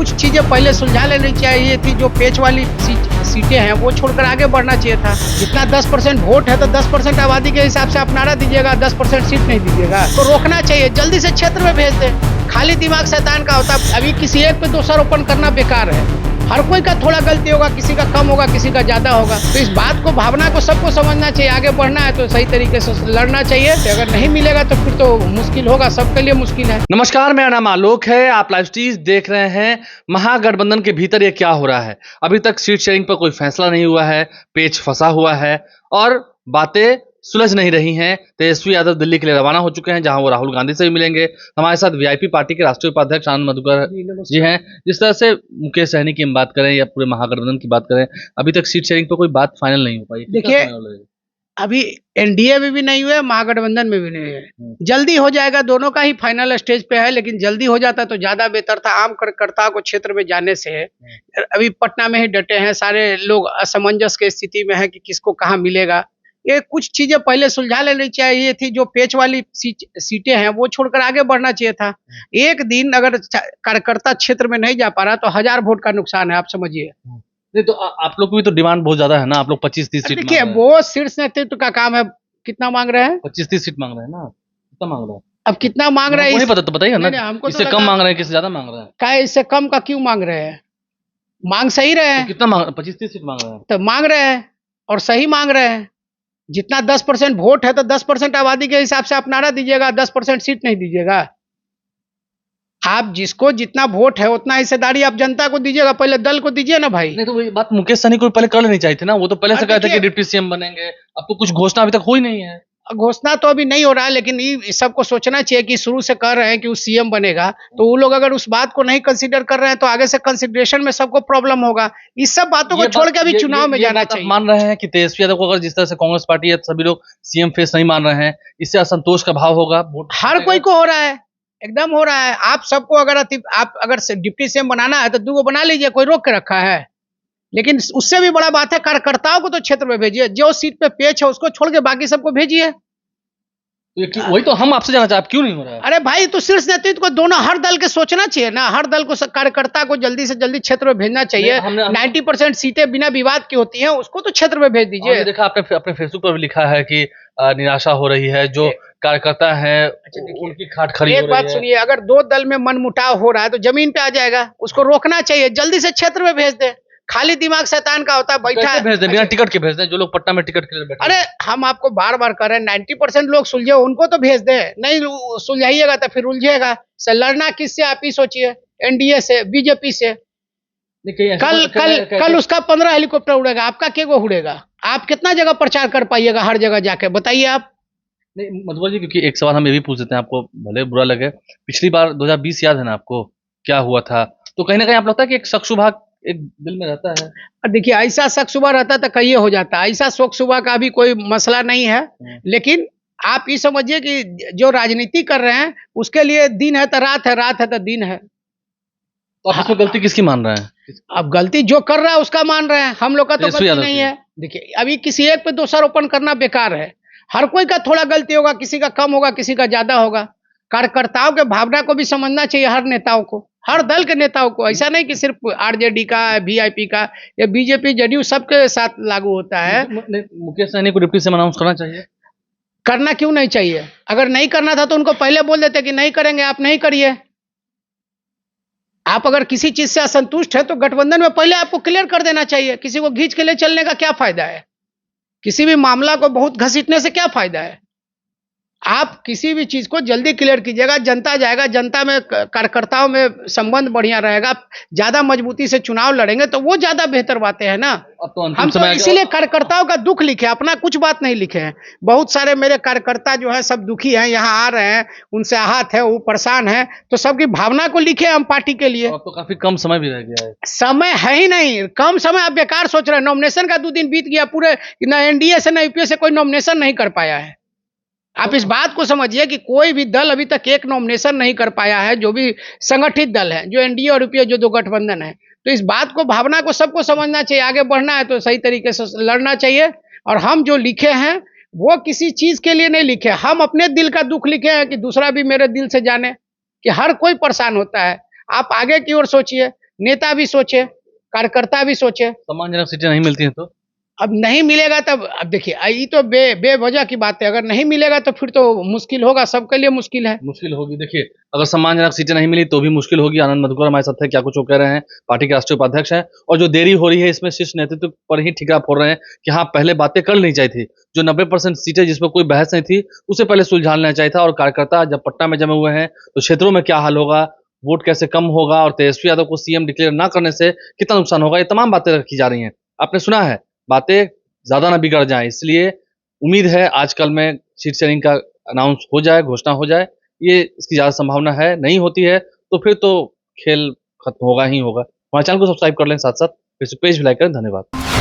कुछ चीजें पहले सुलझा लेनी चाहिए थी। जो पेच वाली सीटें हैं वो छोड़कर आगे बढ़ना चाहिए था। जितना 10% वोट है तो 10% आबादी के हिसाब से आप नारा दीजिएगा, 10% सीट नहीं दीजिएगा। तो रोकना चाहिए, जल्दी से क्षेत्र में भेज दे। खाली दिमाग शैतान का होता है। अभी किसी एक पे दोषारोपण करना बेकार है। हर कोई का थोड़ा गलती होगा, किसी का कम होगा, किसी का ज्यादा होगा। तो इस बात को, भावना को सबको समझना चाहिए। आगे बढ़ना है तो सही तरीके से लड़ना चाहिए। तो अगर नहीं मिलेगा तो फिर तो मुश्किल होगा, सबके लिए मुश्किल है। नमस्कार, मेरा नाम आलोक है। आप लाइव स्ट्रीम देख रहे हैं। महागठबंधन के भीतर ये क्या हो रहा है? अभी तक सीट शेयरिंग पर कोई फैसला नहीं हुआ है, पेच फंसा हुआ है और बातें सुलझ नहीं रही हैं। तेजस्वी यादव दिल्ली के लिए रवाना हो चुके हैं, जहां वो राहुल गांधी से भी मिलेंगे। हमारे साथ वीआईपी पार्टी के राष्ट्रीय उपाध्यक्ष आनंद मधुकर जी हैं। जिस तरह से मुकेश सहनी की हम बात करें या पूरे महागठबंधन की बात करें, अभी तक सीट शेयरिंग पर कोई बात फाइनल नहीं हो पाई। देखिए, अभी एनडीए में भी नहीं हुआ, महागठबंधन में भी नहीं है। जल्दी हो जाएगा, दोनों का ही फाइनल स्टेज पे है। लेकिन जल्दी हो जाता तो ज्यादा बेहतर था। आम कार्यकर्ताओं को क्षेत्र में जाने से अभी पटना में ही डटे हैं। सारे लोग असमंजस की स्थिति में है कि किसको कहाँ मिलेगा। ये कुछ चीजें पहले सुलझा लेनी चाहिए थी। जो पेच वाली सीटें हैं वो छोड़कर आगे बढ़ना चाहिए था। एक दिन अगर कार्यकर्ता क्षेत्र में नहीं जा पा रहा तो 1000 वोट का नुकसान है, आप समझिए। नहीं तो आप लोग की भी तो डिमांड बहुत ज्यादा है ना। आप लोग 25-30 सीट देखिए, वो शीर्ष नेतृत्व का काम है। कितना मांग रहे हैं? 25-30 सीट मांग रहे हैं ना। कितना मांग रहे हैं? अब कितना मांग रहे हैं नहीं पता तो बताइए ना। हमको इससे कम मांग रहे हैं, किससे ज्यादा मांग रहे हैं? क्या इससे कम का क्यों मांग रहे हैं? मांग सही रहे हैं तो कितना मांग 25-30 सीट मांग रहे हैं? तो मांग रहे हैं और सही मांग रहे हैं। जितना 10% वोट है तो 10% आबादी के हिसाब से आप नारा दीजिएगा, 10% सीट नहीं दीजिएगा। आप जिसको जितना वोट है उतना हिस्सेदारी आप जनता को दीजिएगा, पहले दल को दीजिए ना भाई। नहीं तो वही बात मुकेश सहनी को पहले कर लेनी चाहिए थी ना। वो तो पहले से कहते कि डिप्टी सीएम बनेंगे। अब तो कुछ घोषणा अभी तक हुई नहीं है। घोषणा तो अभी नहीं हो रहा है, लेकिन ये सबको सोचना चाहिए कि शुरू से कह रहे हैं कि वो सीएम बनेगा, तो वो लोग अगर उस बात को नहीं कंसीडर कर रहे हैं तो आगे से कंसिडरेशन में सबको प्रॉब्लम होगा। इस सब बातों को छोड़ के अभी चुनाव में जाना चाहिए। मान रहे हैं कि तेजस्वी यादव को अगर जिस तरह से कांग्रेस पार्टी या सभी लोग सीएम फेस नहीं मान रहे हैं, इससे असंतोष का भाव होगा। हर कोई को हो रहा है, एकदम हो रहा है। आप सबको अगर डिप्टी सीएम बनाना है तो 2 बना लीजिए, कोई रोक के रखा है। लेकिन उससे भी बड़ा बात है, कार्यकर्ताओं को तो क्षेत्र में भेजिए। जो सीट पे पेच है उसको छोड़ के बाकी सबको भेजिए। वही तो हम आपसे जानना चाहते, क्यों नहीं हो रहा है? अरे भाई, तो शीर्ष नेतृत्व को दोनों, हर दल के सोचना चाहिए ना। हर दल को, कार्यकर्ता को जल्दी से जल्दी क्षेत्र में भेजना चाहिए। 90% सीटें बिना विवाद की होती हैं, उसको तो क्षेत्र में भेज दीजिए। देखा आपने अपने फेसबुक पर भी लिखा है कि निराशा हो रही है, जो कार्यकर्ता है उनकी खाट खड़ी हो रही है। एक बात सुनिए, अगर 2 दल में मनमुटाव हो रहा है तो जमीन पे आ जाएगा, उसको रोकना चाहिए। जल्दी से क्षेत्र में भेज दे। खाली दिमाग शैतान का होता है, बैठा भेज दे, बिना टिकट के भेज दे। जो लोग पटना में टिकट के लिए बैठे, अरे हम आपको बार बार कह रहे हैं 90% लोग सुलझे, उनको तो भेज दे। नहीं सुलझाइएगा तो फिर उलझेगा। लड़ना किससे आप ही सोचिए, एनडीए से, बीजेपी से। कल उसका 15 हेलीकॉप्टर उड़ेगा, आपका क्या उड़ेगा? आप कितना जगह प्रचार कर पाइएगा हर जगह जाके, बताइए आप। नहीं मधुकर जी, क्योंकि एक सवाल हम ये भी पूछ देते हैं, आपको भले बुरा लगे। पिछली बार 2020 याद है ना आपको, क्या हुआ था? तो कहीं ना कहीं आप लगता है कि एक शक शुबा एक दिल में रहता है। देखिए, ऐसा शक शुबा रहता तो कहिए हो जाता। ऐसा शक शुबा का भी कोई मसला नहीं है। लेकिन आप ये समझिए कि जो राजनीति कर रहे हैं उसके लिए दिन है तो रात है, रात है तो दिन है। तो आप इसमें गलती किसकी मान रहे हैं? अब गलती जो कर रहा है उसका मान रहे हैं, हम लोग का तो गलती नहीं है। देखिए, अभी किसी एक पे दोषारोपण करना बेकार है। हर कोई का थोड़ा गलती होगा, किसी का कम होगा, किसी का ज्यादा होगा। कार्यकर्ताओं के भावना को भी समझना चाहिए, हर नेताओं को, हर दल के नेताओं को। ऐसा नहीं कि सिर्फ आरजेडी का, वीआईपी का या बीजेपी, जदयू सबके साथ लागू होता है। मुकेश सहनी को डिप्टी सीएम अनाउंस करना चाहिए। करना क्यों नहीं चाहिए? अगर नहीं करना था तो उनको पहले बोल देते कि नहीं करेंगे, आप नहीं करिए। आप अगर किसी चीज से असंतुष्ट है तो गठबंधन में पहले आपको क्लियर कर देना चाहिए। किसी को खींच के ले चलने का क्या फायदा है? किसी भी मामला को बहुत घसीटने से क्या फायदा है? आप किसी भी चीज को जल्दी क्लियर कीजिएगा, जनता जाएगा। जनता में, कार्यकर्ताओं में संबंध बढ़िया रहेगा। ज्यादा मजबूती से चुनाव लड़ेंगे तो वो ज्यादा बेहतर बातें हैं ना। हम तो इसीलिए कार्यकर्ताओं का दुख लिखे, अपना कुछ बात नहीं लिखे हैं। बहुत सारे मेरे कार्यकर्ता जो है सब दुखी हैं, यहाँ आ रहे हैं, उनसे आहत है, वो परेशान है, तो सबकी भावना को लिखे हम पार्टी के लिए। अब तो काफी कम समय भी रह गया है। समय है ही नहीं, कम समय। आप बेकार सोच रहे हैं। नॉमिनेशन का 2 दिन बीत गया, पूरे न एनडीए से न यूपीए से कोई नॉमिनेशन नहीं कर पाया है। आप इस बात को समझिए कि कोई भी दल अभी तक एक नॉमिनेशन नहीं कर पाया है, जो भी संगठित दल है, जो एनडीए और यूपीए, जो 2 गठबंधन है। तो इस बात को, भावना को सबको समझना चाहिए। आगे बढ़ना है तो सही तरीके से लड़ना चाहिए। और हम जो लिखे हैं वो किसी चीज के लिए नहीं लिखे, हम अपने दिल का दुख लिखे हैं कि दूसरा भी मेरे दिल से जाने कि हर कोई परेशान होता है। आप आगे की ओर सोचिए। नेता भी सोचे, कार्यकर्ता भी सोचे। सम्मानजनक सीटें नहीं मिलती हैं तो अब नहीं मिलेगा तब, अब देखिए ये तो बेवजह की बात है, अगर नहीं मिलेगा तो फिर तो मुश्किल होगा, सबके लिए मुश्किल है। मुश्किल होगी। देखिए, अगर सम्मानजनक सीटें नहीं मिली तो भी मुश्किल होगी। आनंद मधुकर हमारे साथ है, क्या कुछ वो कह रहे हैं, पार्टी के राष्ट्रीय उपाध्यक्ष हैं। और जो देरी हो रही है इसमें शीर्ष नेतृत्व पर ही ठिका फोड़ रहे हैं कि हाँ, पहले बातें कर लेनी चाहिए थी। जो 90% सीटें जिस पर कोई बहस नहीं थी उसे पहले सुलझा लेना चाहिए था। और कार्यकर्ता जब पटना में जमे हुए हैं तो क्षेत्रों में क्या हाल होगा, वोट कैसे कम होगा और तेजस्वी यादव को सीएम डिक्लेयर ना करने से कितना नुकसान होगा, ये तमाम बातें रखी जा रही हैं। आपने सुना है, बातें ज्यादा ना बिगड़ जाए, इसलिए उम्मीद है आजकल में सीट शेयरिंग का अनाउंस हो जाए, घोषणा हो जाए। ये इसकी ज़्यादा संभावना है, नहीं होती है तो फिर तो खेल खत्म होगा ही होगा। हमारे चैनल को सब्सक्राइब कर लें, साथ साथ फेसबुक पेज भी लाइक करें। धन्यवाद।